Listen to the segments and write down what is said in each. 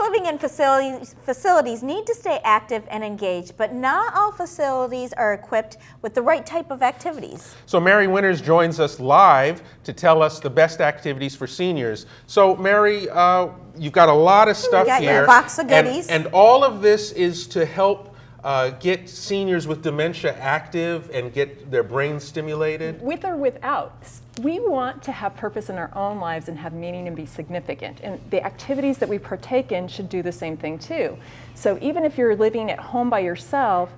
living in facilities need to stay active and engaged, but not all facilities are equipped with the right type of activities. So Mary Winters joins us live to tell us the best activities for seniors. So Mary, you've got a lot of stuff here. You got your box of goodies. And all of this is to help get seniors with dementia active and get their brains stimulated? With or without. We want to have purpose in our own lives and have meaning and be significant. And the activities that we partake in should do the same thing too. So even if you're living at home by yourself,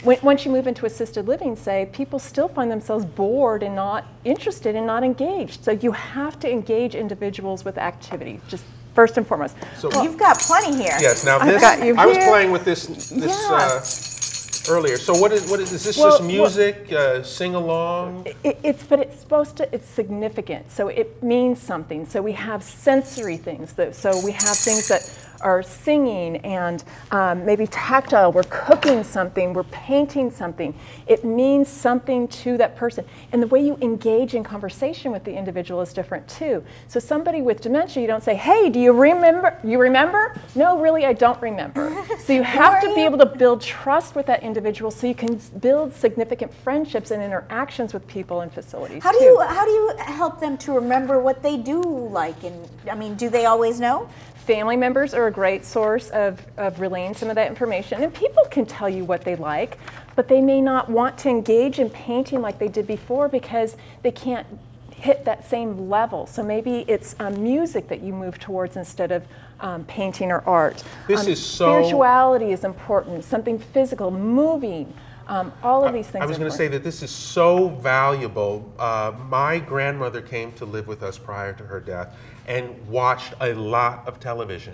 once you move into assisted living, say, people still find themselves bored and not interested and not engaged. So you have to engage individuals with activity, just first and foremost. So you've got plenty here. Yes. Now this, I was playing with this earlier. So what is this? Just music? Sing along? But it's supposed to. It's significant. So it means something. So we have sensory things. So we have things that are singing and maybe tactile. We're cooking something. We're painting something. It means something to that person. And the way you engage in conversation with the individual is different too. So somebody with dementia, you don't say, "Hey, do you remember? You remember?" No, really, I don't remember. So you have to be able to build trust with that individual so you can build significant friendships and interactions with people in facilities. How do you help them to remember what they do like? And I mean, do they always know? Family members are a great source of relaying some of that information, and people can tell you what they like, but they may not want to engage in painting like they did before because they can't hit that same level. So maybe it's music that you move towards instead of painting or art. This is so... Spirituality is important, something physical, moving. All of these things. I was going to say that this is so valuable. My grandmother came to live with us prior to her death and watched a lot of television.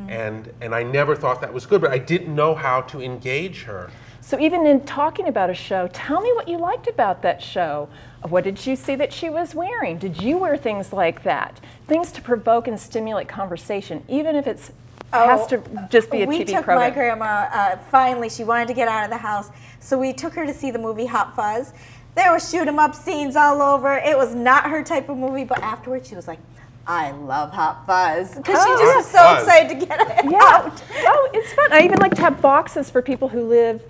And I never thought that was good, but I didn't know how to engage her. So even in talking about a show, tell me what you liked about that show. What did you see that she was wearing? Did you wear things like that? Things to provoke and stimulate conversation, even if it's has to just be a TV program. We took my grandma, finally, she wanted to get out of the house, so we took her to see the movie Hot Fuzz. There were shoot 'em up scenes all over. It was not her type of movie, but afterwards she was like, "I love Hot Fuzz," because she just was so excited to get it out. Oh, it's fun. I even like to have boxes for people who live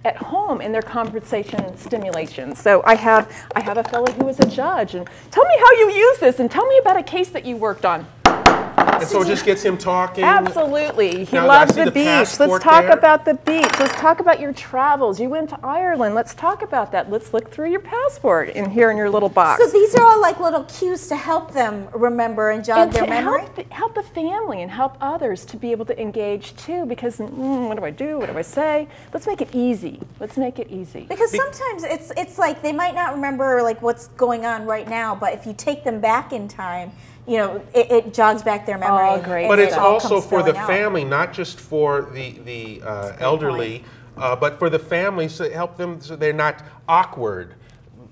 at home in their conversation stimulation. So I have a fellow who is a judge, and tell me how you use this, and tell me about a case that you worked on. And so it just gets him talking? Absolutely. He loves the beach. Let's talk about the beach. Let's talk about your travels. You went to Ireland. Let's talk about that. Let's look through your passport in here in your little box. So these are all like little cues to help them remember and jog their memory? Help the family and help others to be able to engage too, because what do I do? What do I say? Let's make it easy. Let's make it easy. Because sometimes it's like they might not remember like what's going on right now, but if you take them back in time, you know, it jogs back their memory. Oh, great. But it's also for the family, not just for the elderly, but for the family, so help them so they're not awkward.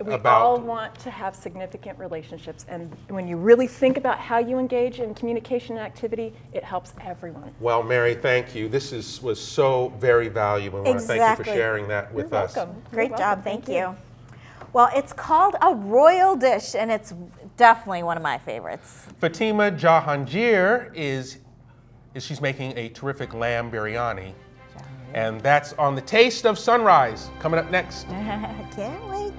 We all want to have significant relationships, and when you really think about how you engage in communication and activity, it helps everyone. Well, Mary, thank you. This was so very valuable. I want to thank you for sharing that with us. You're welcome. Great job. Thank you. Well, it's called a royal dish, and it's definitely one of my favorites. Fatima Jahangir she's making a terrific lamb biryani, and that's on the Taste of Sunrise coming up next. Can't wait.